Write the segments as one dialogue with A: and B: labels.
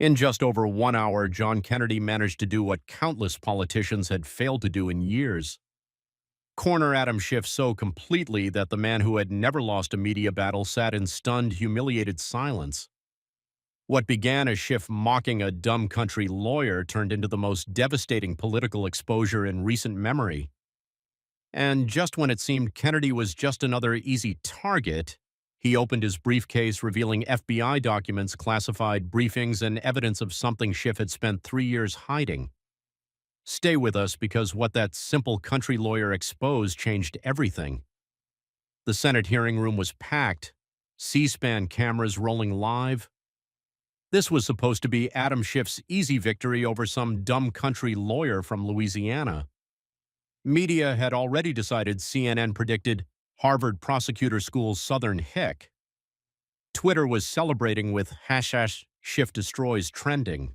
A: In just over 1 hour, John Kennedy managed to do what countless politicians had failed to do in years. Corner Adam Schiff so completely that the man who had never lost a media battle sat in stunned, humiliated silence. What began as Schiff mocking a dumb country lawyer turned into the most devastating political exposure in recent memory. And just when it seemed Kennedy was just another easy target, he opened his briefcase revealing FBI documents, classified briefings, and evidence of something Schiff had spent 3 years hiding. Stay with us because what that simple country lawyer exposed changed everything. The Senate hearing room was packed, C-SPAN cameras rolling live. This was supposed to be Adam Schiff's easy victory over some dumb country lawyer from Louisiana. Media had already decided CNN predicted Harvard Prosecutor School's Southern Hick. Twitter was celebrating with hashtag Schiff destroys trending.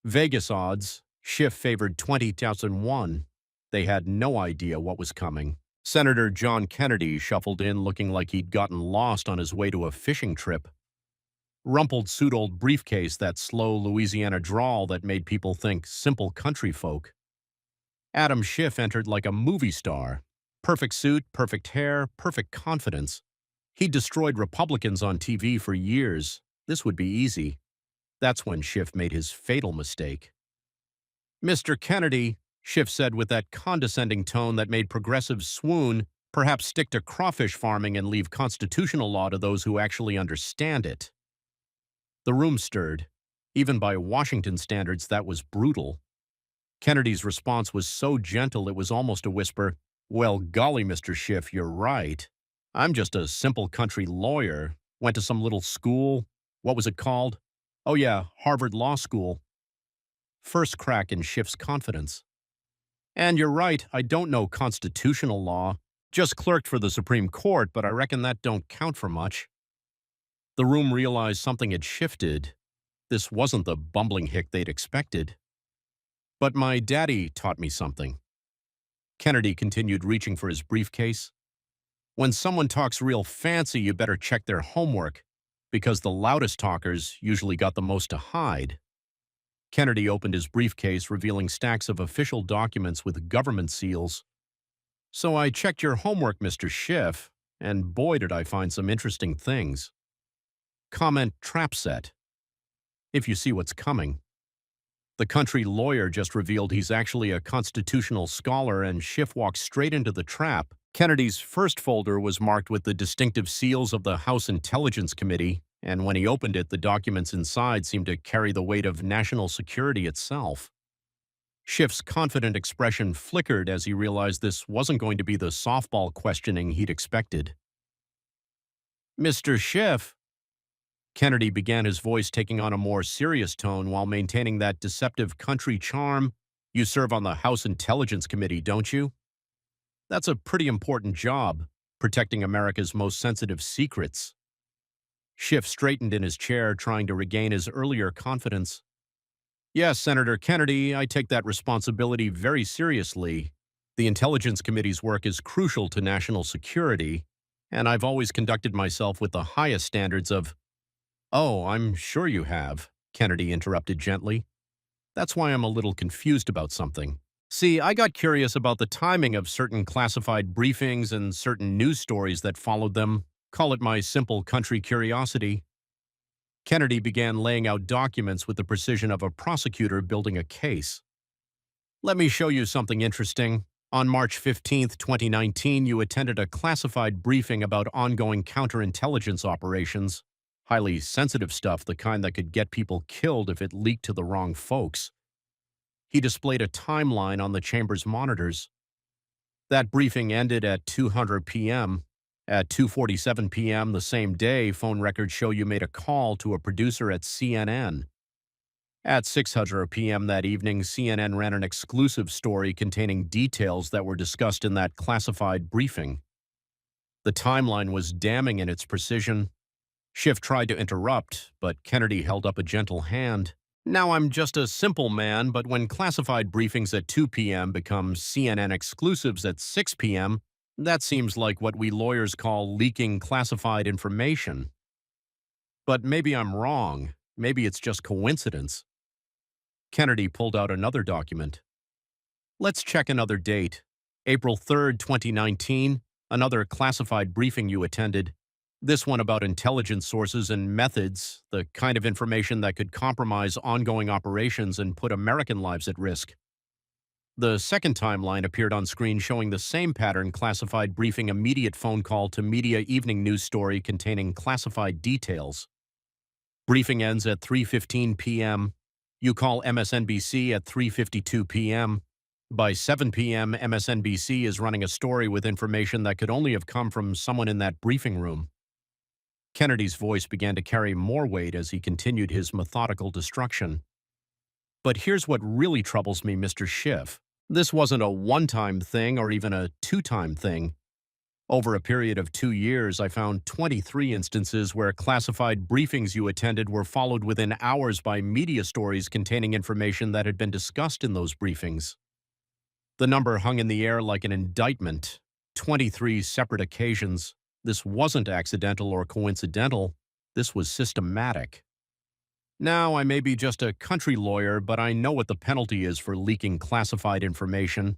A: Vegas odds, Schiff favored 20,001. They had no idea what was coming. Senator John Kennedy shuffled in looking like he'd gotten lost on his way to a fishing trip. Rumpled suit, old briefcase, that slow Louisiana drawl that made people think simple country folk. Adam Schiff entered like a movie star. Perfect suit, perfect hair, perfect confidence. He'd destroyed Republicans on TV for years. This would be easy. That's when Schiff made his fatal mistake. "Mr. Kennedy," Schiff said with that condescending tone that made progressives swoon, "perhaps stick to crawfish farming and leave constitutional law to those who actually understand it." The room stirred. Even by Washington standards, that was brutal. Kennedy's response was so gentle it was almost a whisper. "Well, golly, Mr. Schiff, you're right. I'm just a simple country lawyer. Went to some little school. What was it called? Oh yeah, Harvard Law School." First crack in Schiff's confidence. "And you're right, I don't know constitutional law. Just clerked for the Supreme Court, but I reckon that don't count for much." The room realized something had shifted. This wasn't the bumbling hick they'd expected. "But my daddy taught me something." Kennedy continued, reaching for his briefcase. "When someone talks real fancy, you better check their homework, because the loudest talkers usually got the most to hide." Kennedy opened his briefcase, revealing stacks of official documents with government seals. "So I checked your homework, Mr. Schiff, and boy did I find some interesting things." Comment trap set. If you see what's coming. The country lawyer just revealed he's actually a constitutional scholar, and Schiff walked straight into the trap. Kennedy's first folder was marked with the distinctive seals of the House Intelligence Committee, and when he opened it, the documents inside seemed to carry the weight of national security itself. Schiff's confident expression flickered as he realized this wasn't going to be the softball questioning he'd expected. "Mr. Schiff," Kennedy began, his voice taking on a more serious tone while maintaining that deceptive country charm. "You serve on the House Intelligence Committee, don't you? That's a pretty important job, protecting America's most sensitive secrets." Schiff straightened in his chair, trying to regain his earlier confidence. "Yes, Senator Kennedy, I take that responsibility very seriously. The Intelligence Committee's work is crucial to national security, and I've always conducted myself with the highest standards of—" "Oh, I'm sure you have," Kennedy interrupted gently. "That's why I'm a little confused about something. See, I got curious about the timing of certain classified briefings and certain news stories that followed them. Call it my simple country curiosity." Kennedy began laying out documents with the precision of a prosecutor building a case. "Let me show you something interesting. On March 15th, 2019, you attended a classified briefing about ongoing counterintelligence operations. Highly sensitive stuff, the kind that could get people killed if it leaked to the wrong folks." He displayed a timeline on the chamber's monitors. "That briefing ended at 2:00 p.m. At 2:47 p.m. the same day, phone records show you made a call to a producer at CNN. At 6:00 p.m. that evening, CNN ran an exclusive story containing details that were discussed in that classified briefing." The timeline was damning in its precision. Schiff tried to interrupt, but Kennedy held up a gentle hand. "Now, I'm just a simple man, but when classified briefings at 2 p.m. become CNN exclusives at 6 p.m., that seems like what we lawyers call leaking classified information. But maybe I'm wrong. Maybe it's just coincidence. Kennedy pulled out another document. Let's check another date. April 3rd, 2019, another classified briefing you attended. This one about intelligence sources and methods, the kind of information that could compromise ongoing operations and put American lives at risk. The second timeline appeared on screen showing the same pattern: classified briefing, immediate phone call to media, evening news story containing classified details. Briefing ends at 3:15 p.m. You call MSNBC at 3:52 p.m. By 7 p.m., MSNBC is running a story with information that could only have come from someone in that briefing room. Kennedy's voice began to carry more weight as he continued his methodical destruction. But here's what really troubles me, Mr. Schiff. This wasn't a one-time thing or even a two-time thing. Over a period of 2 years, I found 23 instances where classified briefings you attended were followed within hours by media stories containing information that had been discussed in those briefings. The number hung in the air like an indictment. 23 separate occasions. This wasn't accidental or coincidental. This was systematic. Now, I may be just a country lawyer, but I know what the penalty is for leaking classified information.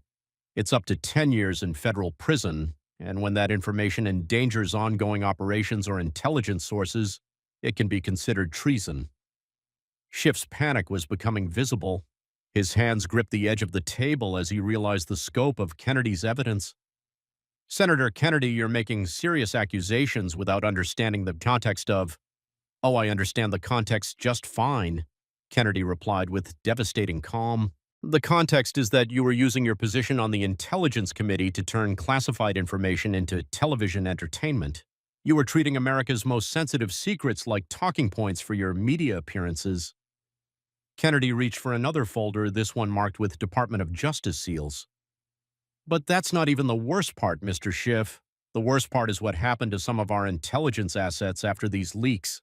A: It's up to 10 years in federal prison, and when that information endangers ongoing operations or intelligence sources, it can be considered treason. Schiff's panic was becoming visible. His hands gripped the edge of the table as he realized the scope of Kennedy's evidence. Senator Kennedy, you're making serious accusations without understanding the context of— "Oh, I understand the context just fine," Kennedy replied with devastating calm. "The context is that you were using your position on the Intelligence Committee to turn classified information into television entertainment. You were treating America's most sensitive secrets like talking points for your media appearances." Kennedy reached for another folder, this one marked with Department of Justice seals. "But that's not even the worst part, Mr. Schiff. The worst part is what happened to some of our intelligence assets after these leaks."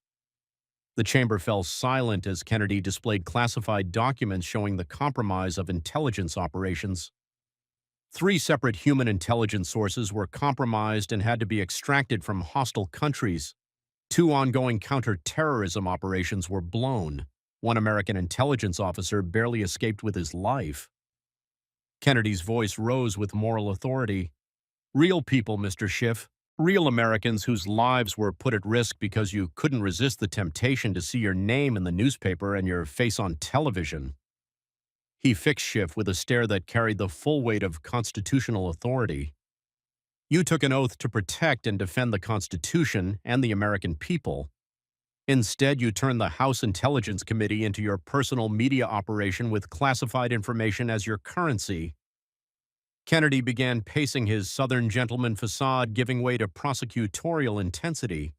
A: The chamber fell silent as Kennedy displayed classified documents showing the compromise of intelligence operations. 3 separate human intelligence sources were compromised and had to be extracted from hostile countries. 2 ongoing counter-terrorism operations were blown. 1 American intelligence officer barely escaped with his life. Kennedy's voice rose with moral authority. "Real people, Mr. Schiff. Real Americans whose lives were put at risk because you couldn't resist the temptation to see your name in the newspaper and your face on television." He fixed Schiff with a stare that carried the full weight of constitutional authority. "You took an oath to protect and defend the Constitution and the American people. Instead, you turned the House Intelligence Committee into your personal media operation with classified information as your currency." Kennedy began pacing his Southern gentleman facade, giving way to prosecutorial intensity.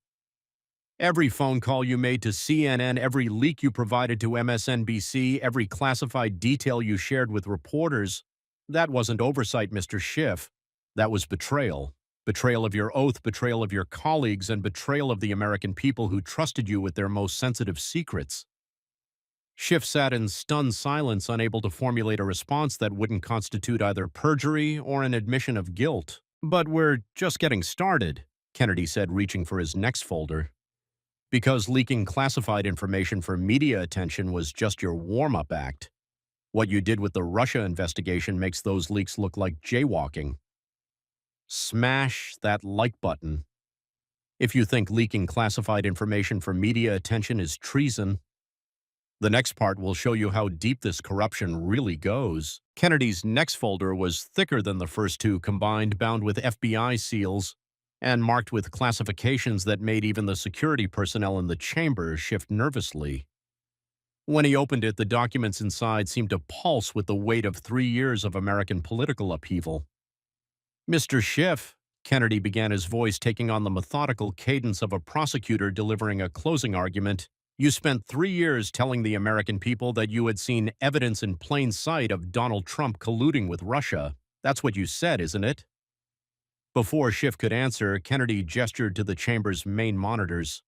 A: "Every phone call you made to CNN, every leak you provided to MSNBC, every classified detail you shared with reporters, that wasn't oversight, Mr. Schiff. That was betrayal. Betrayal of your oath, betrayal of your colleagues, and betrayal of the American people who trusted you with their most sensitive secrets." Schiff sat in stunned silence, unable to formulate a response that wouldn't constitute either perjury or an admission of guilt. "But we're just getting started," Kennedy said, reaching for his next folder. "Because leaking classified information for media attention was just your warm-up act. What you did with the Russia investigation makes those leaks look like jaywalking. Smash that like button if you think leaking classified information for media attention is treason. The next part will show you how deep this corruption really goes." Kennedy's next folder was thicker than the first 2 combined, bound with FBI seals and marked with classifications that made even the security personnel in the chamber shift nervously. When he opened it, the documents inside seemed to pulse with the weight of 3 years of American political upheaval. "Mr. Schiff," Kennedy began, his voice taking on the methodical cadence of a prosecutor delivering a closing argument, "you spent 3 years telling the American people that you had seen evidence in plain sight of Donald Trump colluding with Russia. That's what you said, isn't it?" Before Schiff could answer, Kennedy gestured to the chamber's main monitors.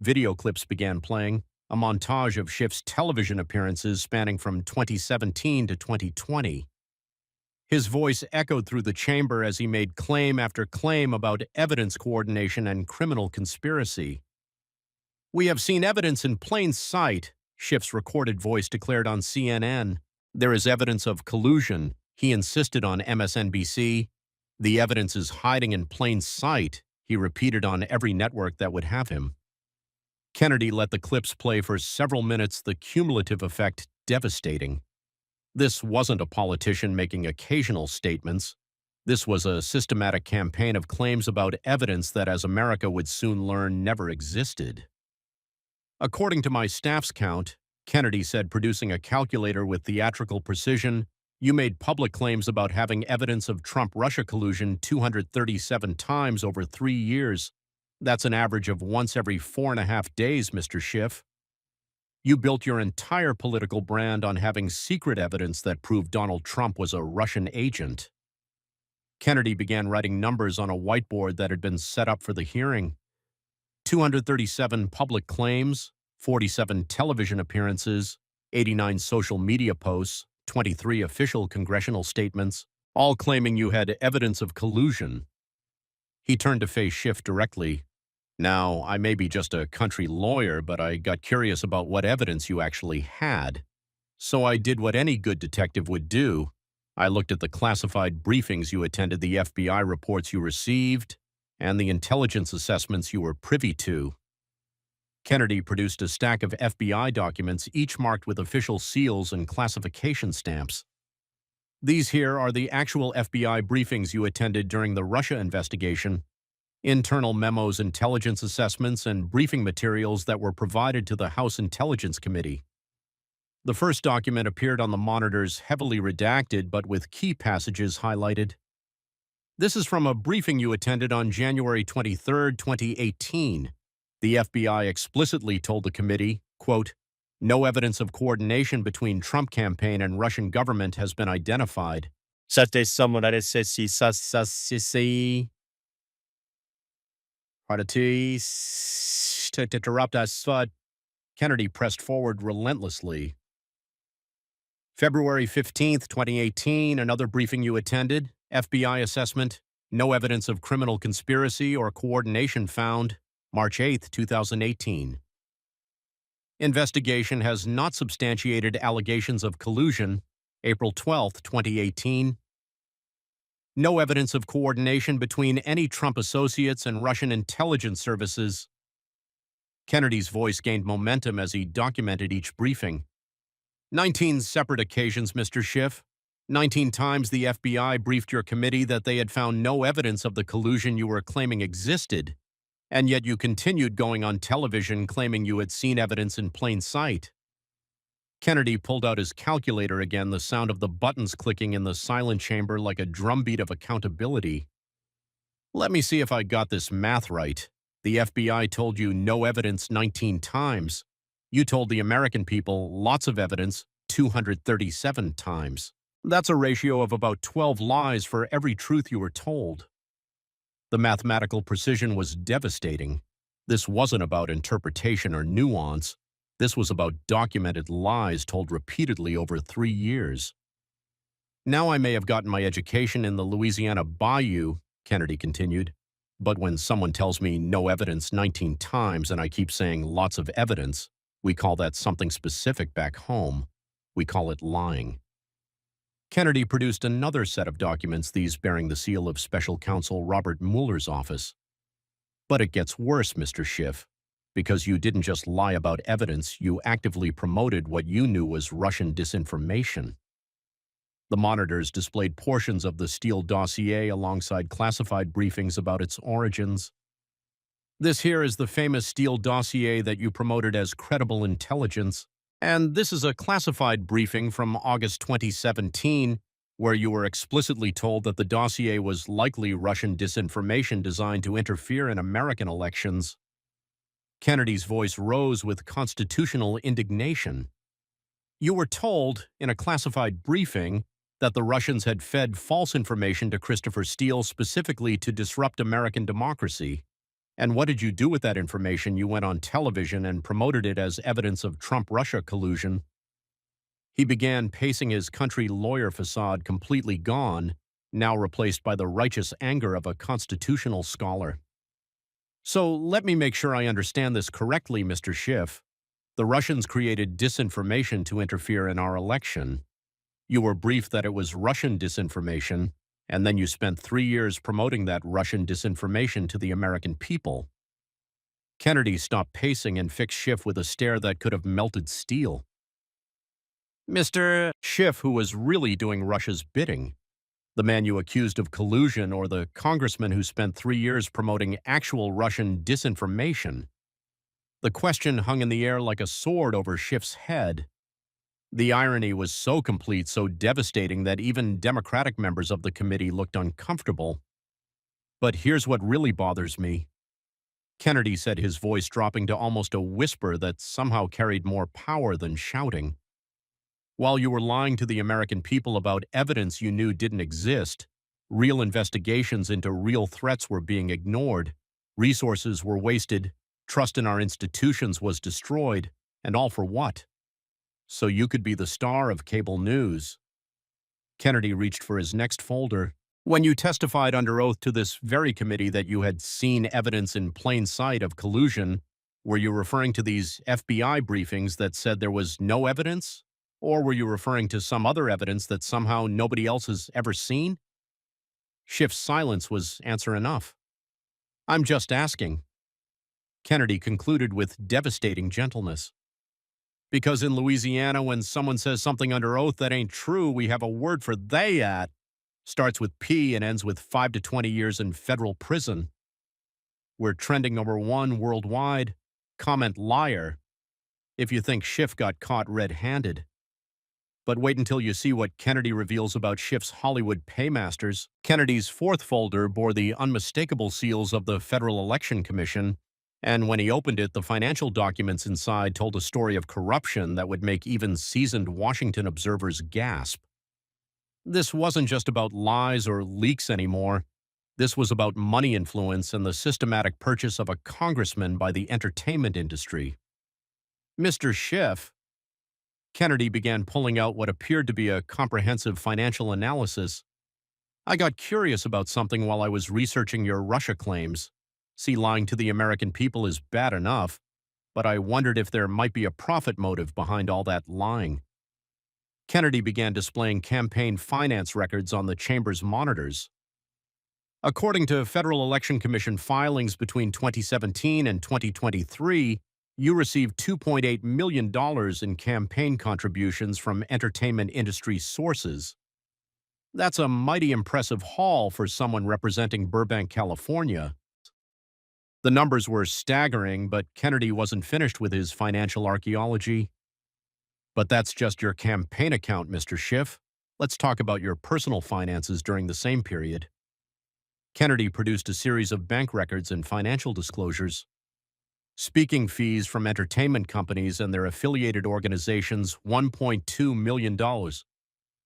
A: Video clips began playing, a montage of Schiff's television appearances spanning from 2017 to 2020. His voice echoed through the chamber as he made claim after claim about evidence coordination and criminal conspiracy. "We have seen evidence in plain sight. Schiff's recorded voice declared on CNN. There is evidence of collusion, he insisted on MSNBC. The evidence is hiding in plain sight, he repeated on every network that would have him. Kennedy let the clips play for several minutes, the cumulative effect devastating. This wasn't a politician making occasional statements. This was a systematic campaign of claims about evidence that, as America would soon learn, never existed. According to my staff's count, Kennedy said, producing a calculator with theatrical precision, you made public claims about having evidence of Trump-Russia collusion 237 times over 3 years. That's an average of once every 4.5 days, Mr. Schiff. You built your entire political brand on having secret evidence that proved Donald Trump was a Russian agent. Kennedy began writing numbers on a whiteboard that had been set up for the hearing. 237 public claims, 47 television appearances, 89 social media posts, 23 official congressional statements, all claiming you had evidence of collusion. He turned to face Schiff directly. Now, I may be just a country lawyer, but I got curious about what evidence you actually had. So I did what any good detective would do. I looked at the classified briefings you attended, the FBI reports you received, and the intelligence assessments you were privy to. Kennedy produced a stack of FBI documents, each marked with official seals and classification stamps. These here are the actual FBI briefings you attended during the Russia investigation, internal memos, intelligence assessments, and briefing materials that were provided to the House Intelligence Committee. The first document appeared on the monitors, heavily redacted but with key passages highlighted. This is from a briefing you attended on January 23, 2018. The FBI explicitly told the committee, quote, no evidence of coordination between Trump campaign and Russian government has been identified. To interrupt us, Kennedy pressed forward relentlessly. February 15, 2018, another briefing you attended, FBI assessment, no evidence of criminal conspiracy or coordination found, March 8, 2018. Investigation has not substantiated allegations of collusion, April 12, 2018. No evidence of coordination between any Trump associates and Russian intelligence services. Kennedy's voice gained momentum as he documented each briefing. 19 separate occasions, Mr. Schiff. 19 times the FBI briefed your committee that they had found no evidence of the collusion you were claiming existed, and yet you continued going on television claiming you had seen evidence in plain sight. Kennedy pulled out his calculator again, the sound of the buttons clicking in the silent chamber like a drumbeat of accountability. Let me see if I got this math right. The FBI told you no evidence 19 times. You told the American people lots of evidence 237 times. That's a ratio of about 12 lies for every truth you were told. The mathematical precision was devastating. This wasn't about interpretation or nuance. This was about documented lies told repeatedly over 3 years. Now I may have gotten my education in the Louisiana Bayou, Kennedy continued, but when someone tells me no evidence 19 times and I keep saying lots of evidence, we call that something specific back home. We call it lying. Kennedy produced another set of documents, these bearing the seal of Special Counsel Robert Mueller's office. But it gets worse, Mr. Schiff, because you didn't just lie about evidence, you actively promoted what you knew was Russian disinformation. The monitors displayed portions of the Steele dossier alongside classified briefings about its origins. This here is the famous Steele dossier that you promoted as credible intelligence, and this is a classified briefing from August 2017, where you were explicitly told that the dossier was likely Russian disinformation designed to interfere in American elections. Kennedy's voice rose with constitutional indignation. You were told, in a classified briefing, that the Russians had fed false information to Christopher Steele specifically to disrupt American democracy. And what did you do with that information? You went on television and promoted it as evidence of Trump-Russia collusion. He began pacing his country lawyer facade, completely gone, now replaced by the righteous anger of a constitutional scholar. So let me make sure I understand this correctly, Mr. Schiff. The Russians created disinformation to interfere in our election. You were briefed that it was Russian disinformation, and then you spent 3 years promoting that Russian disinformation to the American people. Kennedy stopped pacing and fixed Schiff with a stare that could have melted steel. Mr. Schiff, who was really doing Russia's bidding, the man you accused of collusion, or the congressman who spent 3 years promoting actual Russian disinformation? The question hung in the air like a sword over Schiff's head. The irony was so complete, so devastating, that even Democratic members of the committee looked uncomfortable. But here's what really bothers me, Kennedy said, his voice dropping to almost a whisper that somehow carried more power than shouting. While you were lying to the American people about evidence you knew didn't exist, real investigations into real threats were being ignored, resources were wasted, trust in our institutions was destroyed, and all for what? So you could be the star of cable news. Kennedy reached for his next folder. When you testified under oath to this very committee that you had seen evidence in plain sight of collusion, were you referring to these FBI briefings that said there was no evidence? Or were you referring to some other evidence that somehow nobody else has ever seen? Schiff's silence was answer enough. I'm just asking. Kennedy concluded with devastating gentleness. Because in Louisiana, when someone says something under oath that ain't true, we have a word for they at. Starts with P and ends with 5 to 20 years in federal prison. We're trending #1 worldwide. Comment liar if you think Schiff got caught red-handed. But wait until you see what Kennedy reveals about Schiff's Hollywood paymasters. Kennedy's fourth folder bore the unmistakable seals of the Federal Election Commission, and when he opened it, the financial documents inside told a story of corruption that would make even seasoned Washington observers gasp. This wasn't just about lies or leaks anymore. This was about money influence and the systematic purchase of a congressman by the entertainment industry. Mr. Schiff, Kennedy began pulling out what appeared to be a comprehensive financial analysis. I got curious about something while I was researching your Russia claims. See, lying to the American people is bad enough, but I wondered if there might be a profit motive behind all that lying. Kennedy began displaying campaign finance records on the chamber's monitors. According to Federal Election Commission filings between 2017 and 2023, you received $2.8 million in campaign contributions from entertainment industry sources. That's a mighty impressive haul for someone representing Burbank, California. The numbers were staggering, but Kennedy wasn't finished with his financial archaeology. But that's just your campaign account, Mr. Schiff. Let's talk about your personal finances during the same period. Kennedy produced a series of bank records and financial disclosures. Speaking fees from entertainment companies and their affiliated organizations, $1.2 million.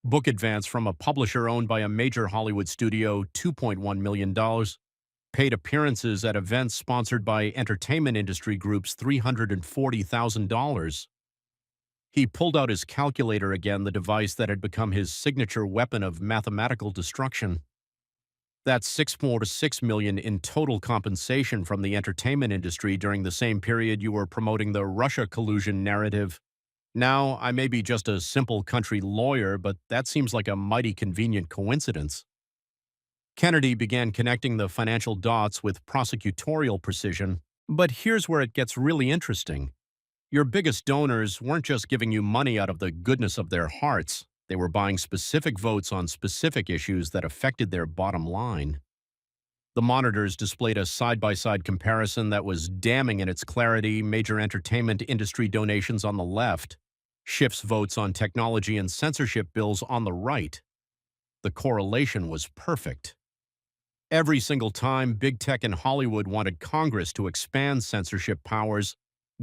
A: Book advance from a publisher owned by a major Hollywood studio, $2.1 million. Paid appearances at events sponsored by entertainment industry groups, $340,000. He pulled out his calculator again, the device that had become his signature weapon of mathematical destruction. That's $6.6 million in total compensation from the entertainment industry during the same period you were promoting the Russia collusion narrative. Now, I may be just a simple country lawyer, but that seems like a mighty convenient coincidence. Kennedy began connecting the financial dots with prosecutorial precision. But here's where it gets really interesting. Your biggest donors weren't just giving you money out of the goodness of their hearts. They were buying specific votes on specific issues that affected their bottom line. The monitors displayed a side-by-side comparison that was damning in its clarity. Major entertainment industry donations on the left, Schiff's votes on technology and censorship bills on the right. The correlation was perfect. Every single time big tech in Hollywood wanted Congress to expand censorship powers,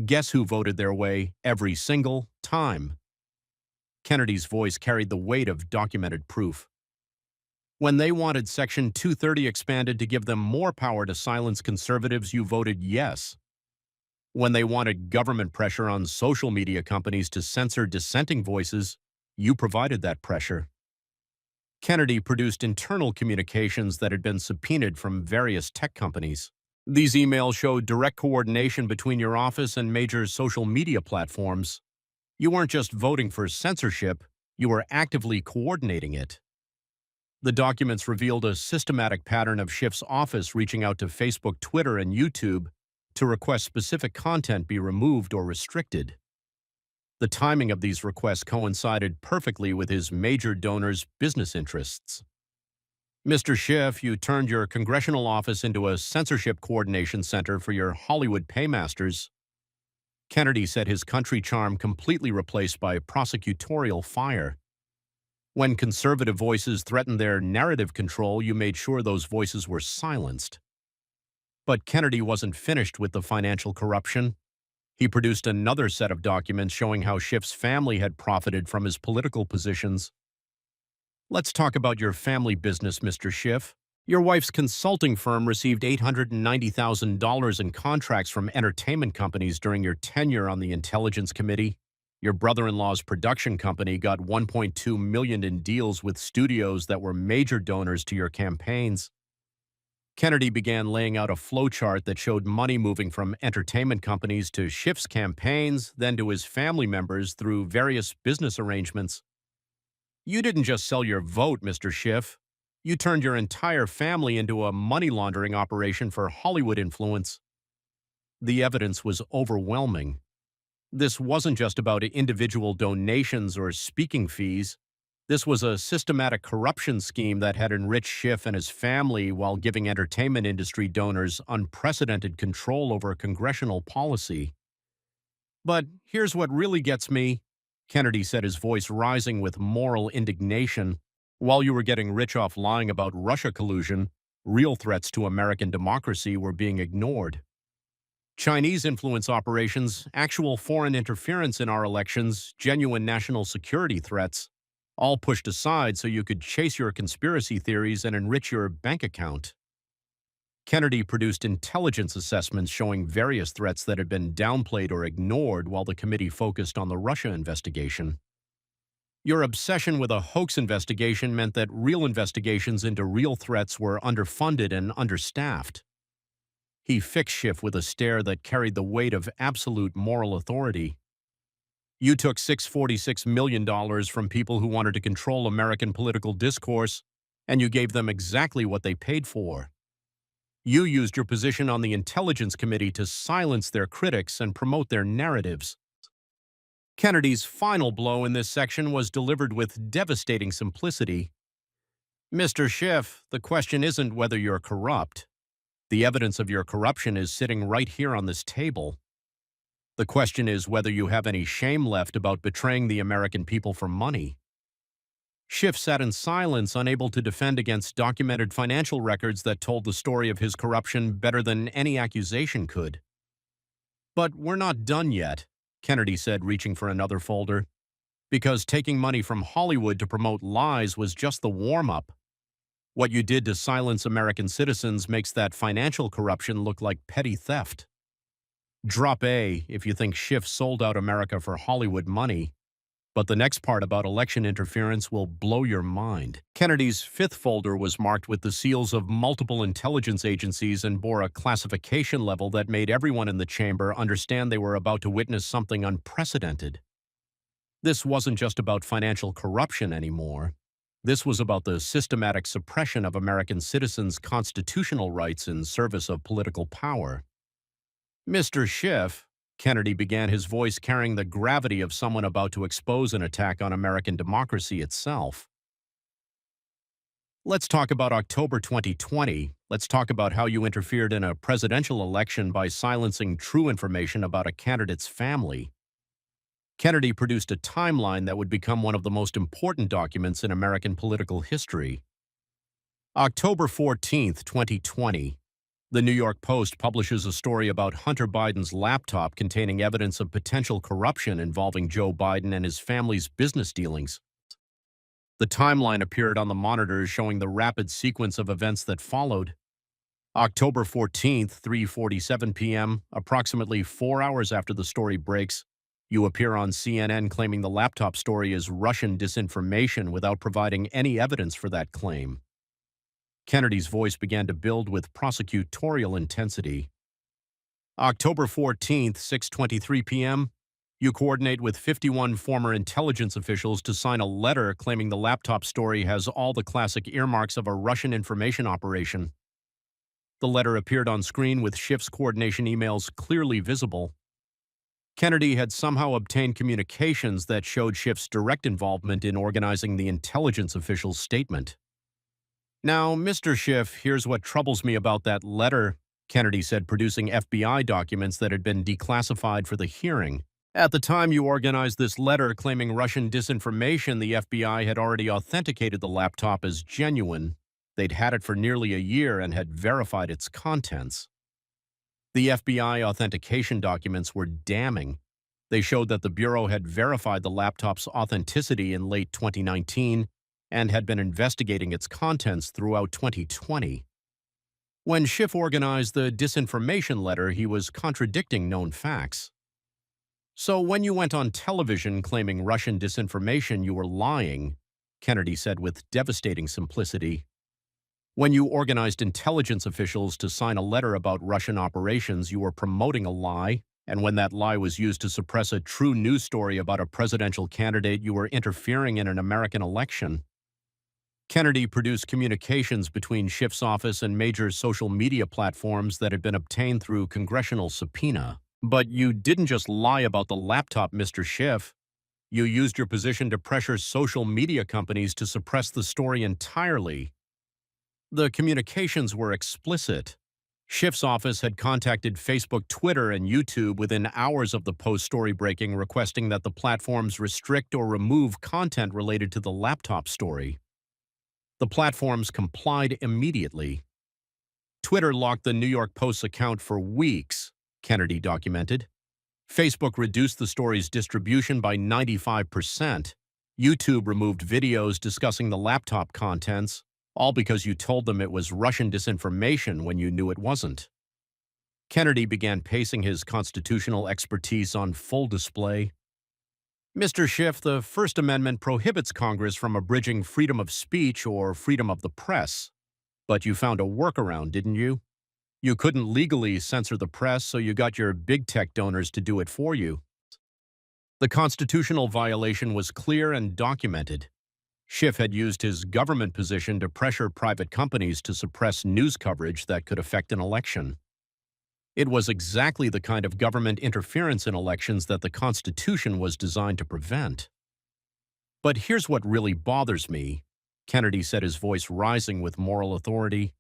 A: guess who voted their way every single time? Kennedy's voice carried the weight of documented proof. When they wanted Section 230 expanded to give them more power to silence conservatives, you voted yes. When they wanted government pressure on social media companies to censor dissenting voices, you provided that pressure. Kennedy produced internal communications that had been subpoenaed from various tech companies. These emails showed direct coordination between your office and major social media platforms. You weren't just voting for censorship, you were actively coordinating it. The documents revealed a systematic pattern of Schiff's office reaching out to Facebook, Twitter, and YouTube to request specific content be removed or restricted. The timing of these requests coincided perfectly with his major donors' business interests. Mr. Schiff, you turned your congressional office into a censorship coordination center for your Hollywood paymasters. Kennedy said his country charm completely replaced by prosecutorial fire. When conservative voices threatened their narrative control, you made sure those voices were silenced. But Kennedy wasn't finished with the financial corruption. He produced another set of documents showing how Schiff's family had profited from his political positions. Let's talk about your family business, Mr. Schiff. Your wife's consulting firm received $890,000 in contracts from entertainment companies during your tenure on the Intelligence Committee. Your brother-in-law's production company got $1.2 million in deals with studios that were major donors to your campaigns. Kennedy began laying out a flowchart that showed money moving from entertainment companies to Schiff's campaigns, then to his family members through various business arrangements. You didn't just sell your vote, Mr. Schiff. You turned your entire family into a money laundering operation for Hollywood influence. The evidence was overwhelming. This wasn't just about individual donations or speaking fees. This was a systematic corruption scheme that had enriched Schiff and his family while giving entertainment industry donors unprecedented control over congressional policy. But here's what really gets me, Kennedy said, his voice rising with moral indignation. While you were getting rich off lying about Russia collusion, real threats to American democracy were being ignored. Chinese influence operations, actual foreign interference in our elections, genuine national security threats, all pushed aside so you could chase your conspiracy theories and enrich your bank account. Kennedy produced intelligence assessments showing various threats that had been downplayed or ignored while the committee focused on the Russia investigation. Your obsession with a hoax investigation meant that real investigations into real threats were underfunded and understaffed. He fixed Schiff with a stare that carried the weight of absolute moral authority. You took $646 million from people who wanted to control American political discourse, and you gave them exactly what they paid for. You used your position on the Intelligence Committee to silence their critics and promote their narratives. Kennedy's final blow in this section was delivered with devastating simplicity. Mr. Schiff, the question isn't whether you're corrupt. The evidence of your corruption is sitting right here on this table. The question is whether you have any shame left about betraying the American people for money. Schiff sat in silence, unable to defend against documented financial records that told the story of his corruption better than any accusation could. But we're not done yet, Kennedy said, reaching for another folder, because taking money from Hollywood to promote lies was just the warm-up. What you did to silence American citizens makes that financial corruption look like petty theft. Drop A if you think Schiff sold out America for Hollywood money, but the next part about election interference will blow your mind. Kennedy's fifth folder was marked with the seals of multiple intelligence agencies and bore a classification level that made everyone in the chamber understand they were about to witness something unprecedented. This wasn't just about financial corruption anymore. This was about the systematic suppression of American citizens' constitutional rights in service of political power. Mr. Schiff, Kennedy began, his voice carrying the gravity of someone about to expose an attack on American democracy itself. Let's talk about October 2020. Let's talk about how you interfered in a presidential election by silencing true information about a candidate's family. Kennedy produced a timeline that would become one of the most important documents in American political history. October 14, 2020. The New York Post publishes a story about Hunter Biden's laptop containing evidence of potential corruption involving Joe Biden and his family's business dealings. The timeline appeared on the monitors showing the rapid sequence of events that followed. October 14th, 3:47 p.m., approximately 4 hours after the story breaks, you appear on CNN claiming the laptop story is Russian disinformation without providing any evidence for that claim. Kennedy's voice began to build with prosecutorial intensity. October 14th, 6:23 p.m., you coordinate with 51 former intelligence officials to sign a letter claiming the laptop story has all the classic earmarks of a Russian information operation. The letter appeared on screen with Schiff's coordination emails clearly visible. Kennedy had somehow obtained communications that showed Schiff's direct involvement in organizing the intelligence official's statement. Now, Mr. Schiff, here's what troubles me about that letter, Kennedy said, producing FBI documents that had been declassified for the hearing. At the time you organized this letter claiming Russian disinformation, the FBI had already authenticated the laptop as genuine. They'd had it for nearly a year and had verified its contents. The FBI authentication documents were damning. They showed that the Bureau had verified the laptop's authenticity in late 2019 and had been investigating its contents throughout 2020. When Schiff organized the disinformation letter, he was contradicting known facts. So when you went on television claiming Russian disinformation, you were lying, Kennedy said with devastating simplicity. When you organized intelligence officials to sign a letter about Russian operations, you were promoting a lie, and when that lie was used to suppress a true news story about a presidential candidate, you were interfering in an American election. Kennedy produced communications between Schiff's office and major social media platforms that had been obtained through congressional subpoena. But you didn't just lie about the laptop, Mr. Schiff. You used your position to pressure social media companies to suppress the story entirely. The communications were explicit. Schiff's office had contacted Facebook, Twitter, and YouTube within hours of the post story breaking, requesting that the platforms restrict or remove content related to the laptop story. The platforms complied immediately. Twitter locked the New York Post's account for weeks, Kennedy documented. Facebook reduced the story's distribution by 95%. YouTube removed videos discussing the laptop contents, all because you told them it was Russian disinformation when you knew it wasn't. Kennedy began pacing his constitutional expertise on full display. Mr. Schiff, the First Amendment prohibits Congress from abridging freedom of speech or freedom of the press. But you found a workaround, didn't you? You couldn't legally censor the press, so you got your big tech donors to do it for you. The constitutional violation was clear and documented. Schiff had used his government position to pressure private companies to suppress news coverage that could affect an election. It was exactly the kind of government interference in elections that the Constitution was designed to prevent. But here's what really bothers me, Kennedy said, his voice rising with moral authority.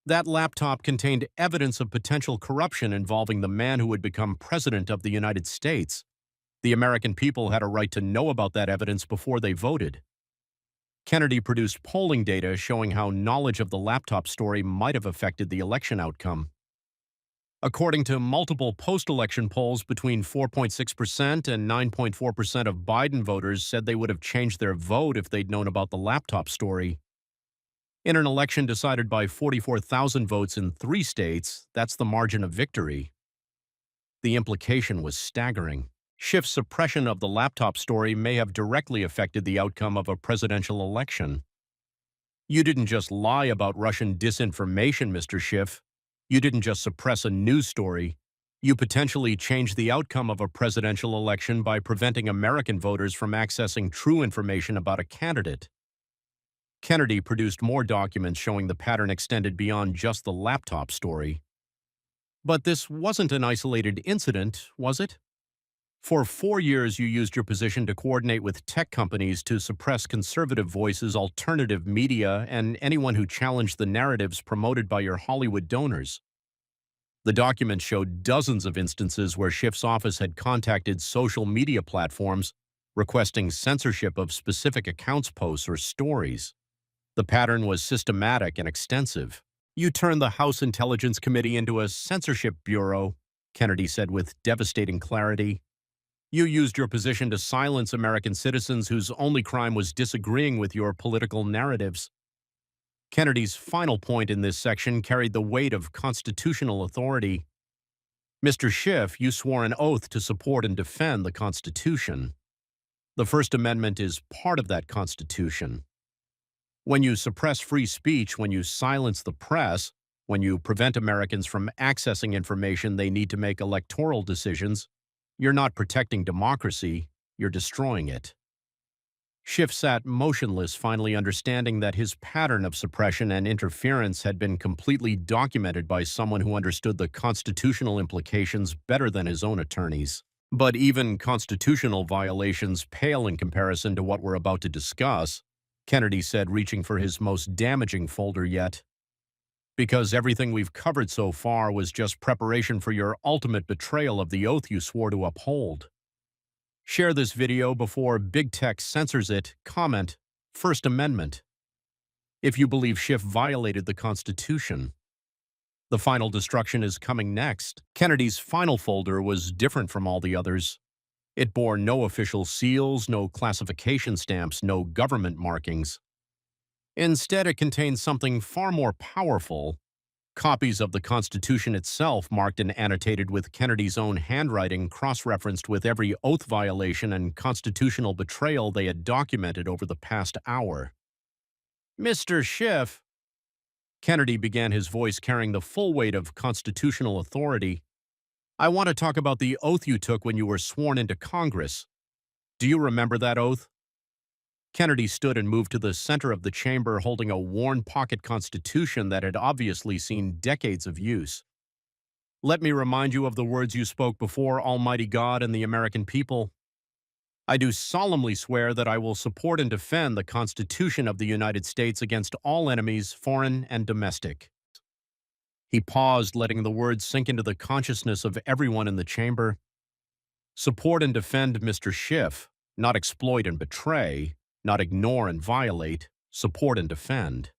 A: That laptop contained evidence of potential corruption involving the man who would become president of the United States. The American people had a right to know about that evidence before they voted. Kennedy produced polling data showing how knowledge of the laptop story might have affected the election outcome. According to multiple post-election polls, between 4.6% and 9.4% of Biden voters said they would have changed their vote if they'd known about the laptop story. In an election decided by 44,000 votes in 3 states, that's the margin of victory. The implication was staggering. Schiff's suppression of the laptop story may have directly affected the outcome of a presidential election. You didn't just lie about Russian disinformation, Mr. Schiff. You didn't just suppress a news story. You potentially changed the outcome of a presidential election by preventing American voters from accessing true information about a candidate. Kennedy produced more documents showing the pattern extended beyond just the laptop story. But this wasn't an isolated incident, was it? For 4 years, you used your position to coordinate with tech companies to suppress conservative voices, alternative media, and anyone who challenged the narratives promoted by your Hollywood donors. The documents showed dozens of instances where Schiff's office had contacted social media platforms requesting censorship of specific accounts, posts, or stories. The pattern was systematic and extensive. You turned the House Intelligence Committee into a censorship bureau, Kennedy said with devastating clarity. You used your position to silence American citizens whose only crime was disagreeing with your political narratives. Kennedy's final point in this section carried the weight of constitutional authority. Mr. Schiff, you swore an oath to support and defend the Constitution. The First Amendment is part of that Constitution. When you suppress free speech, when you silence the press, when you prevent Americans from accessing information they need to make electoral decisions, you're not protecting democracy, you're destroying it. Schiff sat motionless, finally understanding that his pattern of suppression and interference had been completely documented by someone who understood the constitutional implications better than his own attorneys. But even constitutional violations pale in comparison to what we're about to discuss, Kennedy said, reaching for his most damaging folder yet. Because everything we've covered so far was just preparation for your ultimate betrayal of the oath you swore to uphold. Share this video before big tech censors it. Comment, First Amendment. If you believe Schiff violated the Constitution. The final destruction is coming next. Kennedy's final folder was different from all the others. It bore no official seals, no classification stamps, no government markings. Instead, it contained something far more powerful. Copies of the Constitution itself, marked and annotated with Kennedy's own handwriting, cross-referenced with every oath violation and constitutional betrayal they had documented over the past hour. Mr. Schiff, Kennedy began, his voice carrying the full weight of constitutional authority. I want to talk about the oath you took when you were sworn into Congress. Do you remember that oath? Kennedy stood and moved to the center of the chamber, holding a worn pocket Constitution that had obviously seen decades of use. Let me remind you of the words you spoke before Almighty God and the American people. I do solemnly swear that I will support and defend the Constitution of the United States against all enemies, foreign and domestic. He paused, letting the words sink into the consciousness of everyone in the chamber. Support and defend, Mr. Schiff, not exploit and betray, not ignore and violate, support and defend.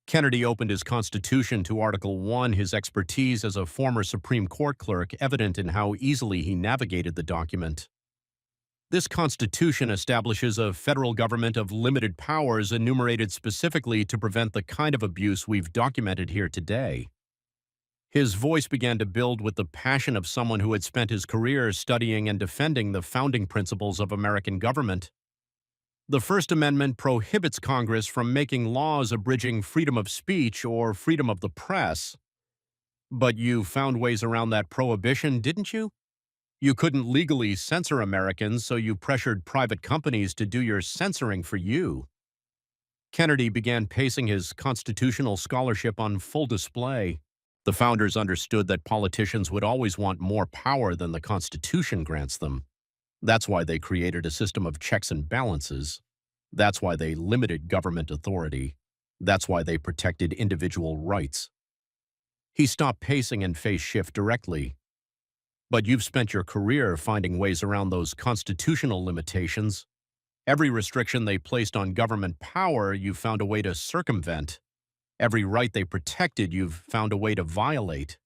A: Kennedy opened his Constitution to Article 1, his expertise as a former Supreme Court clerk evident in how easily he navigated the document. This Constitution establishes a federal government of limited powers enumerated specifically to prevent the kind of abuse we've documented here today. His voice began to build with the passion of someone who had spent his career studying and defending the founding principles of American government. The First Amendment prohibits Congress from making laws abridging freedom of speech or freedom of the press. But you found ways around that prohibition, didn't you? You couldn't legally censor Americans, so you pressured private companies to do your censoring for you. Kennedy began pacing, his constitutional scholarship on full display. The founders understood that politicians would always want more power than the Constitution grants them. That's why they created a system of checks and balances. That's why they limited government authority. That's why they protected individual rights. He stopped pacing and faced Schiff directly. But you've spent your career finding ways around those constitutional limitations. Every restriction they placed on government power, you've found a way to circumvent. Every right they protected, you've found a way to violate.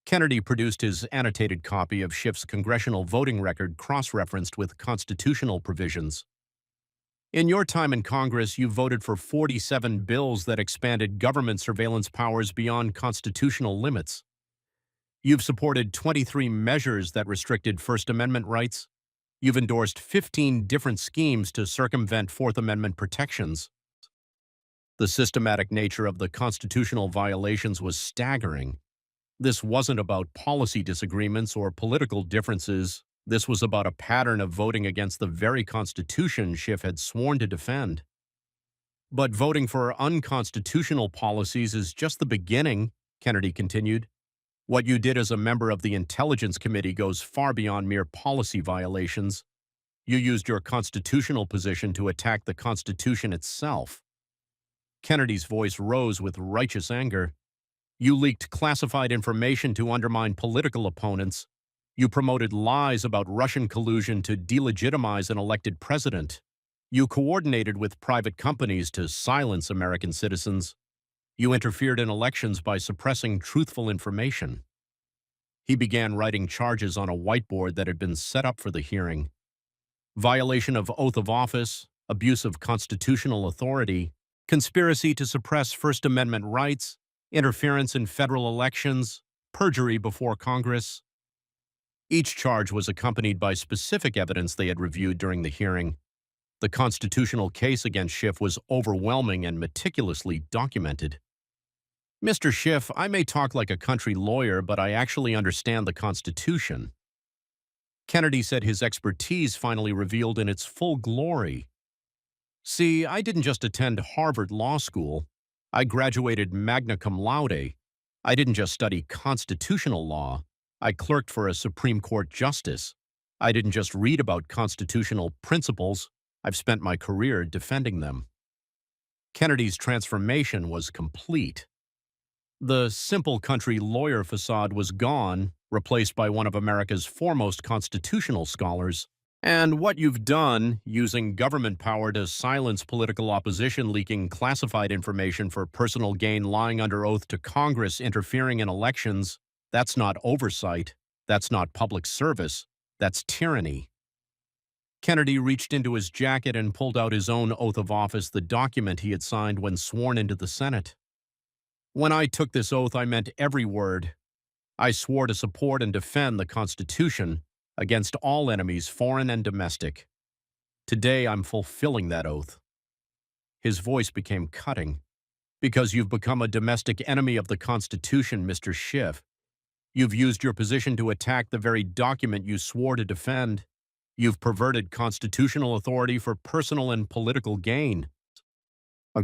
A: Kennedy produced his annotated copy of Schiff's congressional voting record, cross-referenced with constitutional provisions. In your time in Congress, you voted for 47 bills that expanded government surveillance powers beyond constitutional limits. You've supported 23 measures that restricted First Amendment rights. You've endorsed 15 different schemes to circumvent Fourth Amendment protections. The systematic nature of the constitutional violations was staggering. This wasn't about policy disagreements or political differences. This was about a pattern of voting against the very Constitution Schiff had sworn to defend. But voting for unconstitutional policies is just the beginning, Kennedy continued. What you did as a member of the Intelligence Committee goes far beyond mere policy violations. You used your constitutional position to attack the Constitution itself. Kennedy's voice rose with righteous anger. You leaked classified information to undermine political opponents. You promoted lies about Russian collusion to delegitimize an elected president. You coordinated with private companies to silence American citizens. You interfered in elections by suppressing truthful information. He began writing charges on a whiteboard that had been set up for the hearing. Violation of oath of office, abuse of constitutional authority, conspiracy to suppress First Amendment rights, interference in federal elections, perjury before Congress. Each charge was accompanied by specific evidence they had reviewed during the hearing. The constitutional case against Schiff was overwhelming and meticulously documented. Mr. Schiff, I may talk like a country lawyer, but I actually understand the Constitution. Kennedy said his expertise finally revealed in its full glory. See, I didn't just attend Harvard Law School. I graduated magna cum laude. I didn't just study constitutional law. I clerked for a Supreme Court justice. I didn't just read about constitutional principles. I've spent my career defending them. Kennedy's transformation was complete. The simple country lawyer facade was gone, replaced by one of America's foremost constitutional scholars. And what you've done, using government power to silence political opposition, leaking classified information for personal gain, lying under oath to Congress, interfering in elections, that's not oversight, that's not public service, that's tyranny. Kennedy reached into his jacket and pulled out his own oath of office, the document he had signed when sworn into the Senate. When I took this oath, I meant every word. I swore to support and defend the Constitution against all enemies, foreign and domestic. Today, I'm fulfilling that oath. His voice became cutting. Because you've become a domestic enemy of the Constitution, Mr. Schiff. You've used your position to attack the very document you swore to defend. You've perverted constitutional authority for personal and political gain.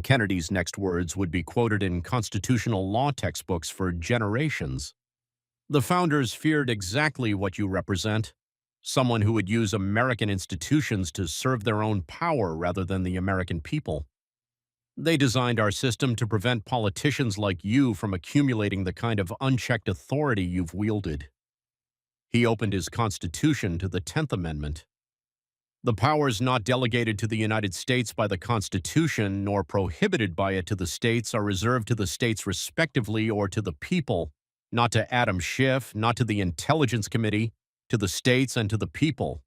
A: Kennedy's next words would be quoted in constitutional law textbooks for generations. The founders feared exactly what you represent, someone who would use American institutions to serve their own power rather than the American people. They designed our system to prevent politicians like you from accumulating the kind of unchecked authority you've wielded. He opened his Constitution to the 10th Amendment. The powers not delegated to the United States by the Constitution nor prohibited by it to the states are reserved to the states respectively or to the people, not to Adam Schiff, not to the Intelligence Committee, to the states and to the people.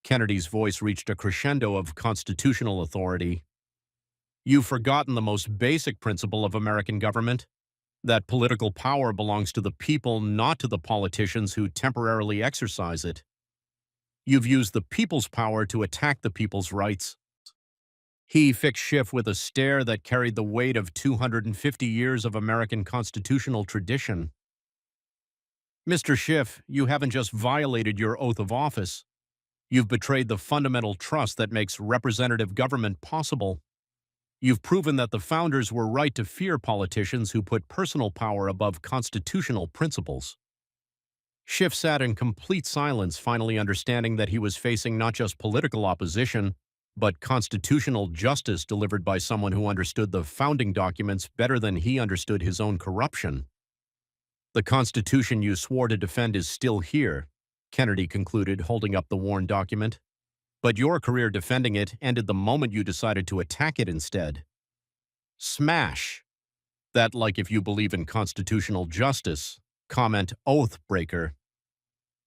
A: Kennedy's voice reached a crescendo of constitutional authority. You've forgotten the most basic principle of American government, that political power belongs to the people, not to the politicians who temporarily exercise it. You've used the people's power to attack the people's rights. He fixed Schiff with a stare that carried the weight of 250 years of American constitutional tradition. Mr. Schiff, you haven't just violated your oath of office. You've betrayed the fundamental trust that makes representative government possible. You've proven that the founders were right to fear politicians who put personal power above constitutional principles. Schiff sat in complete silence, finally understanding that he was facing not just political opposition, but constitutional justice delivered by someone who understood the founding documents better than he understood his own corruption. The Constitution you swore to defend is still here, Kennedy concluded, holding up the worn document. But your career defending it ended the moment you decided to attack it instead. Smash! That, like if you believe in constitutional justice, comment oath breaker.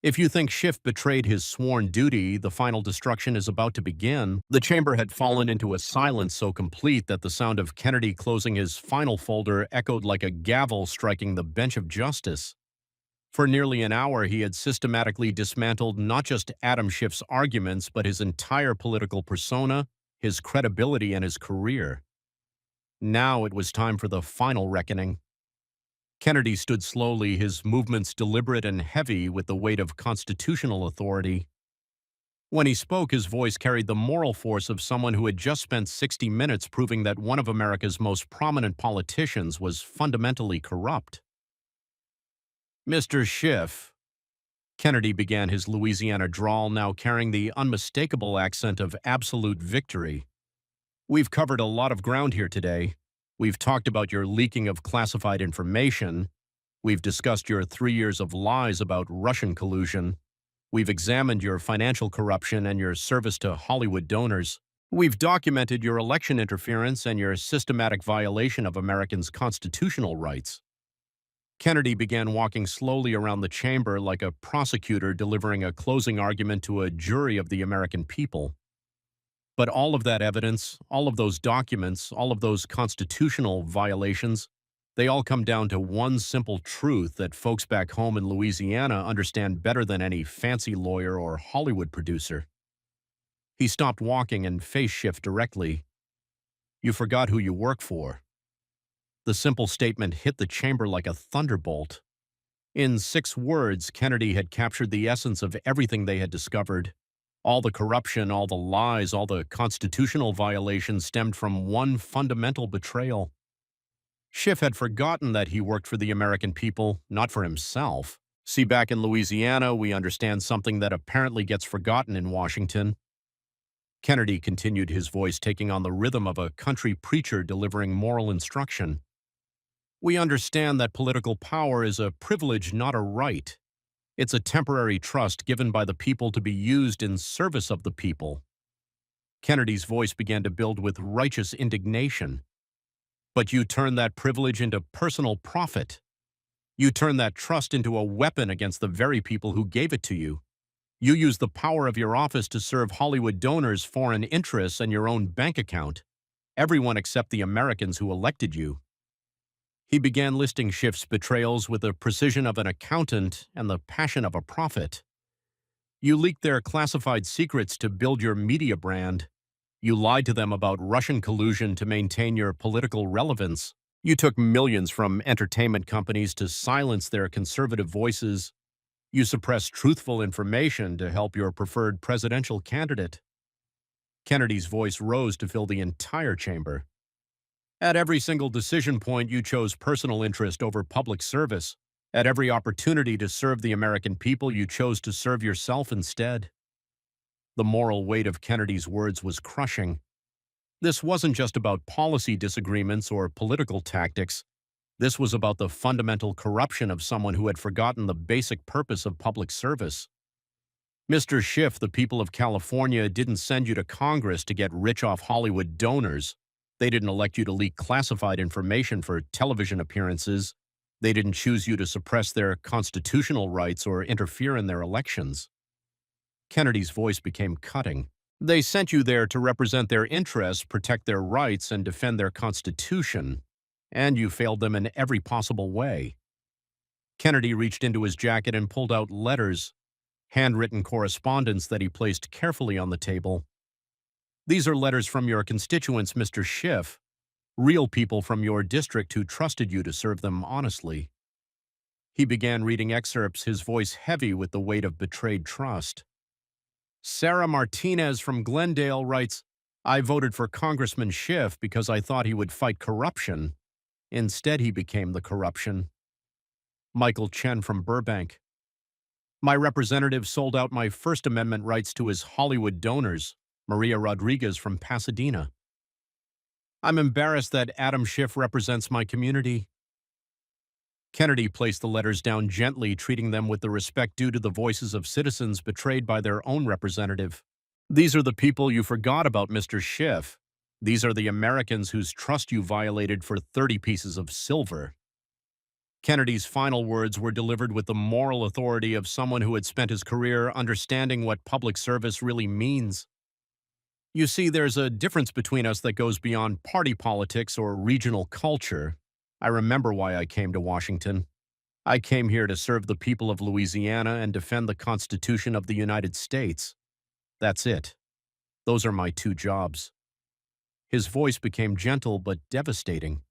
A: If you think Schiff betrayed his sworn duty, the final destruction is about to begin. The chamber had fallen into a silence so complete that the sound of Kennedy closing his final folder echoed like a gavel striking the bench of justice. For nearly an hour, he had systematically dismantled not just Adam Schiff's arguments, but his entire political persona, his credibility, and his career. Now it was time for the final reckoning. Kennedy stood slowly, his movements deliberate and heavy with the weight of constitutional authority. When he spoke, his voice carried the moral force of someone who had just spent 60 minutes proving that one of America's most prominent politicians was fundamentally corrupt. Mr. Schiff, Kennedy began his Louisiana drawl, now carrying the unmistakable accent of absolute victory. We've covered a lot of ground here today. We've talked about your leaking of classified information. We've discussed your 3 years of lies about Russian collusion. We've examined your financial corruption and your service to Hollywood donors. We've documented your election interference and your systematic violation of Americans' constitutional rights. Kennedy began walking slowly around the chamber like a prosecutor delivering a closing argument to a jury of the American people. But all of that evidence, all of those documents, all of those constitutional violations, they all come down to one simple truth that folks back home in Louisiana understand better than any fancy lawyer or Hollywood producer. He stopped walking and faced Schiff directly. "You forgot who you work for." The simple statement hit the chamber like a thunderbolt. In 6 words, Kennedy had captured the essence of everything they had discovered. All the corruption, all the lies, all the constitutional violations stemmed from one fundamental betrayal. Schiff had forgotten that he worked for the American people, not for himself. See, back in Louisiana, we understand something that apparently gets forgotten in Washington. Kennedy continued, his voice taking on the rhythm of a country preacher delivering moral instruction. "We understand that political power is a privilege, not a right. It's a temporary trust given by the people to be used in service of the people." Kennedy's voice began to build with righteous indignation. "But you turn that privilege into personal profit. You turn that trust into a weapon against the very people who gave it to you. You use the power of your office to serve Hollywood donors, foreign interests, and your own bank account. Everyone except the Americans who elected you." He began listing Schiff's betrayals with the precision of an accountant and the passion of a prophet. "You leaked their classified secrets to build your media brand. You lied to them about Russian collusion to maintain your political relevance. You took millions from entertainment companies to silence their conservative voices. You suppressed truthful information to help your preferred presidential candidate." Kennedy's voice rose to fill the entire chamber. "At every single decision point, you chose personal interest over public service. At every opportunity to serve the American people, you chose to serve yourself instead." The moral weight of Kennedy's words was crushing. This wasn't just about policy disagreements or political tactics. This was about the fundamental corruption of someone who had forgotten the basic purpose of public service. "Mr. Schiff, the people of California didn't send you to Congress to get rich off Hollywood donors. They didn't elect you to leak classified information for television appearances. They didn't choose you to suppress their constitutional rights or interfere in their elections." Kennedy's voice became cutting. "They sent you there to represent their interests, protect their rights, and defend their Constitution. And you failed them in every possible way." Kennedy reached into his jacket and pulled out letters, handwritten correspondence that he placed carefully on the table. "These are letters from your constituents, Mr. Schiff, real people from your district who trusted you to serve them honestly." He began reading excerpts, his voice heavy with the weight of betrayed trust. "Sarah Martinez from Glendale writes, 'I voted for Congressman Schiff because I thought he would fight corruption. Instead, he became the corruption.' Michael Chen from Burbank, 'My representative sold out my First Amendment rights to his Hollywood donors.' Maria Rodriguez from Pasadena, 'I'm embarrassed that Adam Schiff represents my community.'" Kennedy placed the letters down gently, treating them with the respect due to the voices of citizens betrayed by their own representative. "These are the people you forgot about, Mr. Schiff. These are the Americans whose trust you violated for 30 pieces of silver." Kennedy's final words were delivered with the moral authority of someone who had spent his career understanding what public service really means. "You see, there's a difference between us that goes beyond party politics or regional culture. I remember why I came to Washington. I came here to serve the people of Louisiana and defend the Constitution of the United States. That's it. Those are my 2 jobs." His voice became gentle but devastating.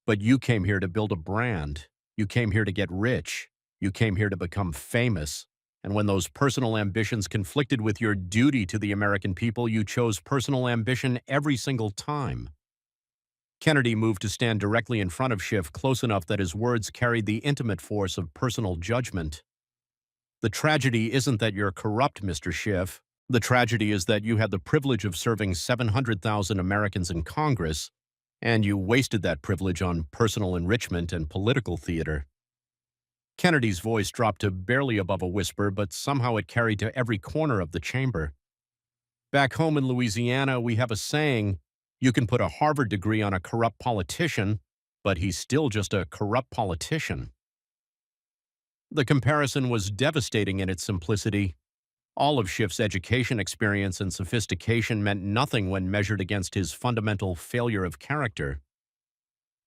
A: "But you came here to build a brand. You came here to get rich. You came here to become famous. And when those personal ambitions conflicted with your duty to the American people, you chose personal ambition every single time." Kennedy moved to stand directly in front of Schiff, close enough that his words carried the intimate force of personal judgment. "The tragedy isn't that you're corrupt, Mr. Schiff. The tragedy is that you had the privilege of serving 700,000 Americans in Congress, and you wasted that privilege on personal enrichment and political theater." Kennedy's voice dropped to barely above a whisper, but somehow it carried to every corner of the chamber. "Back home in Louisiana, we have a saying, you can put a Harvard degree on a corrupt politician, but he's still just a corrupt politician." The comparison was devastating in its simplicity. All of Schiff's education experience and sophistication meant nothing when measured against his fundamental failure of character.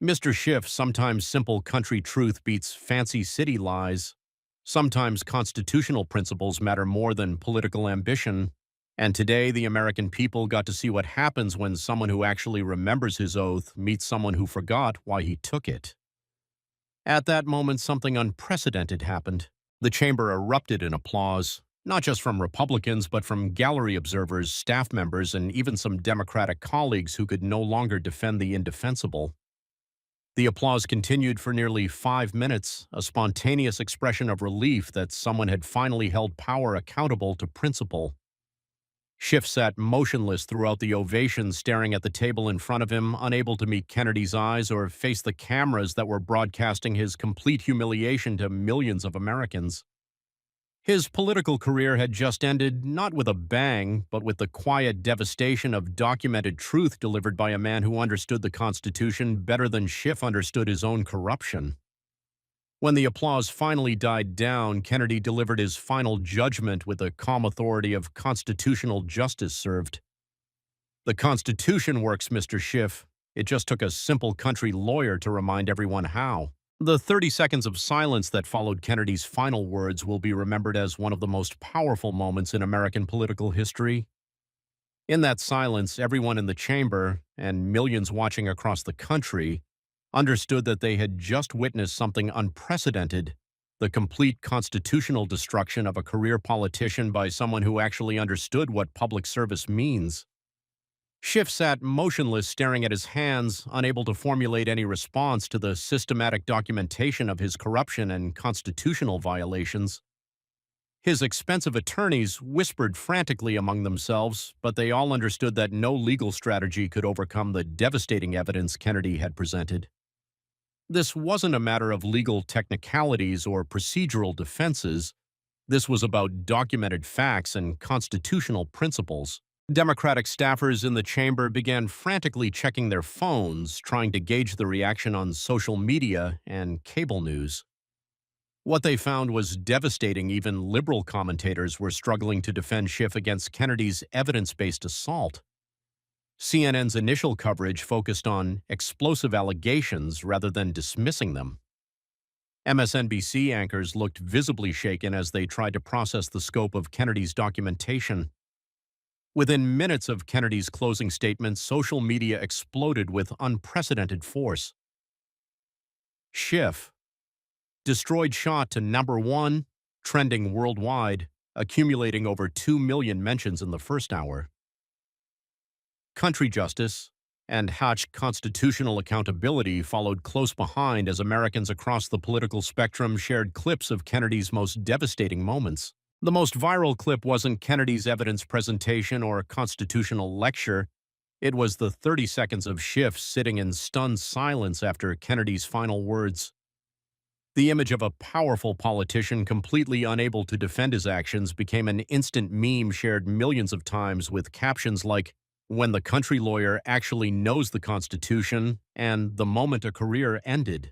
A: "Mr. Schiff, sometimes simple country truth beats fancy city lies. Sometimes constitutional principles matter more than political ambition. And today, the American people got to see what happens when someone who actually remembers his oath meets someone who forgot why he took it. At that moment, something unprecedented happened. The chamber erupted in applause, not just from Republicans, but from gallery observers, staff members, and even some Democratic colleagues who could no longer defend the indefensible. The applause continued for nearly 5 minutes, a spontaneous expression of relief that someone had finally held power accountable to principle. Schiff sat motionless throughout the ovation, staring at the table in front of him, unable to meet Kennedy's eyes or face the cameras that were broadcasting his complete humiliation to millions of Americans. His political career had just ended, not with a bang, but with the quiet devastation of documented truth delivered by a man who understood the Constitution better than Schiff understood his own corruption. When the applause finally died down, Kennedy delivered his final judgment with the calm authority of constitutional justice served. "The Constitution works, Mr. Schiff. It just took a simple country lawyer to remind everyone how." The 30 seconds of silence that followed Kennedy's final words will be remembered as one of the most powerful moments in American political history. In that silence, everyone in the chamber, and millions watching across the country, understood that they had just witnessed something unprecedented: the complete constitutional destruction of a career politician by someone who actually understood what public service means. Schiff sat motionless, staring at his hands, unable to formulate any response to the systematic documentation of his corruption and constitutional violations. His expensive attorneys whispered frantically among themselves, but they all understood that no legal strategy could overcome the devastating evidence Kennedy had presented. This wasn't a matter of legal technicalities or procedural defenses. This was about documented facts and constitutional principles. Democratic staffers in the chamber began frantically checking their phones, trying to gauge the reaction on social media and cable news. What they found was devastating. Even liberal commentators were struggling to defend Schiff against Kennedy's evidence-based assault. CNN's initial coverage focused on explosive allegations rather than dismissing them. MSNBC anchors looked visibly shaken as they tried to process the scope of Kennedy's documentation. Within minutes of Kennedy's closing statement, social media exploded with unprecedented force. Schiff, destroyed, shot to #1, trending worldwide, accumulating over 2 million mentions in the first hour. Country justice and Hatch constitutional accountability followed close behind as Americans across the political spectrum shared clips of Kennedy's most devastating moments. The most viral clip wasn't Kennedy's evidence presentation or constitutional lecture. It was the 30 seconds of Schiff sitting in stunned silence after Kennedy's final words. The image of a powerful politician completely unable to defend his actions became an instant meme shared millions of times with captions like, "When the country lawyer actually knows the Constitution," and "The moment a career ended."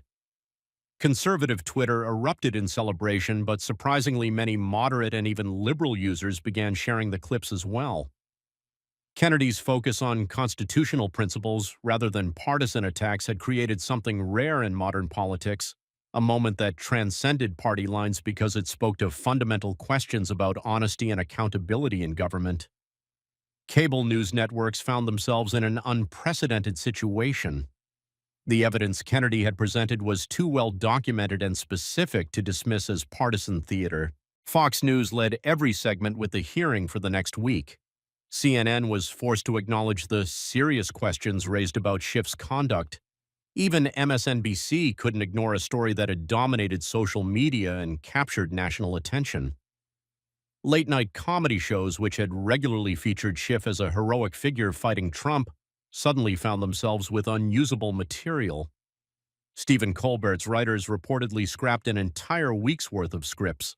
A: Conservative Twitter erupted in celebration, but surprisingly many moderate and even liberal users began sharing the clips as well. Kennedy's focus on constitutional principles rather than partisan attacks had created something rare in modern politics, a moment that transcended party lines because it spoke to fundamental questions about honesty and accountability in government. Cable news networks found themselves in an unprecedented situation. The evidence Kennedy had presented was too well documented and specific to dismiss as partisan theater. Fox News led every segment with the hearing for the next week. CNN was forced to acknowledge the serious questions raised about Schiff's conduct. Even MSNBC couldn't ignore a story that had dominated social media and captured national attention. Late-night comedy shows, which had regularly featured Schiff as a heroic figure fighting Trump, suddenly found themselves with unusable material. Stephen Colbert's writers reportedly scrapped an entire week's worth of scripts.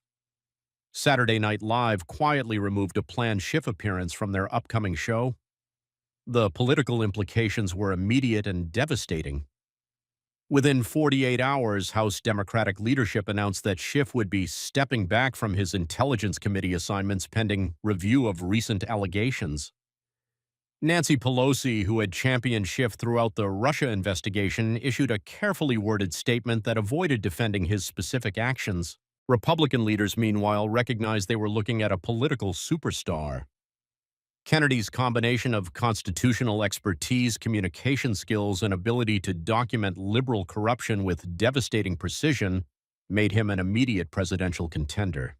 A: Saturday Night Live quietly removed a planned Schiff appearance from their upcoming show. The political implications were immediate and devastating. Within 48 hours, House Democratic leadership announced that Schiff would be stepping back from his Intelligence Committee assignments pending review of recent allegations. Nancy Pelosi, who had championed Schiff throughout the Russia investigation, issued a carefully worded statement that avoided defending his specific actions. Republican leaders, meanwhile, recognized they were looking at a political superstar. Kennedy's combination of constitutional expertise, communication skills, and ability to document liberal corruption with devastating precision made him an immediate presidential contender.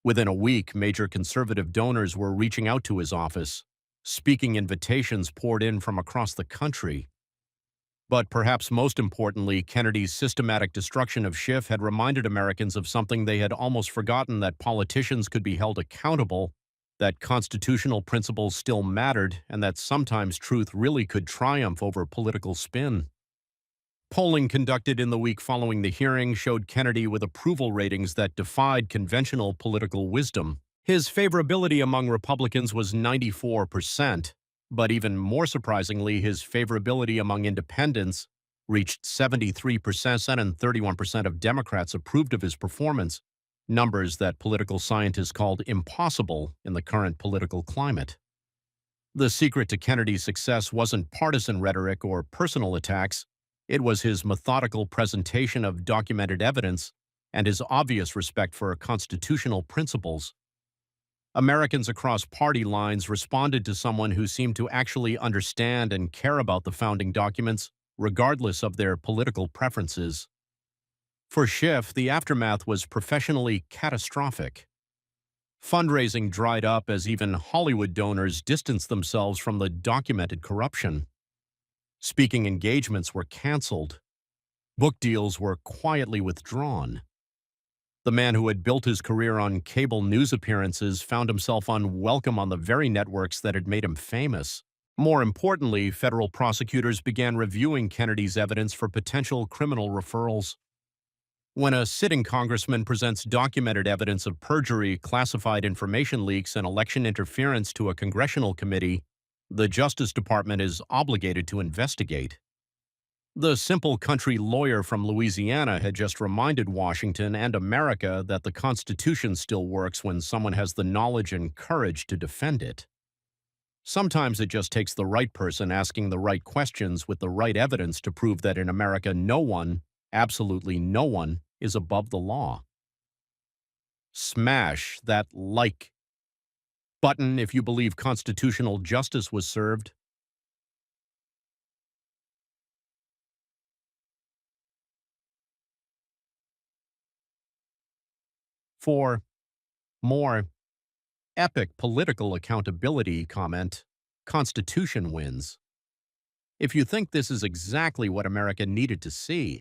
A: Within a week, major conservative donors were reaching out to his office. Speaking invitations poured in from across the country. But perhaps most importantly, Kennedy's systematic destruction of Schiff had reminded Americans of something they had almost forgotten: that politicians could be held accountable, that constitutional principles still mattered, and that sometimes truth really could triumph over political spin. Polling conducted in the week following the hearing showed Kennedy with approval ratings that defied conventional political wisdom. His favorability among Republicans was 94%, but even more surprisingly, his favorability among independents reached 73%, and 31% of Democrats approved of his performance, numbers that political scientists called impossible in the current political climate. The secret to Kennedy's success wasn't partisan rhetoric or personal attacks. It was his methodical presentation of documented evidence and his obvious respect for constitutional principles. Americans across party lines responded to someone who seemed to actually understand and care about the founding documents, regardless of their political preferences. For Schiff, the aftermath was professionally catastrophic. Fundraising dried up as even Hollywood donors distanced themselves from the documented corruption. Speaking engagements were canceled. Book deals were quietly withdrawn. The man who had built his career on cable news appearances found himself unwelcome on the very networks that had made him famous. More importantly, federal prosecutors began reviewing Kennedy's evidence for potential criminal referrals. When a sitting congressman presents documented evidence of perjury, classified information leaks, and election interference to a congressional committee, the Justice Department is obligated to investigate. The simple country lawyer from Louisiana had just reminded Washington and America that the Constitution still works when someone has the knowledge and courage to defend it. Sometimes it just takes the right person asking the right questions with the right evidence to prove that in America no one, absolutely no one, is above the law. Smash that like button if you believe constitutional justice was served. For more epic political accountability, comment, Constitution wins. If you think this is exactly what America needed to see,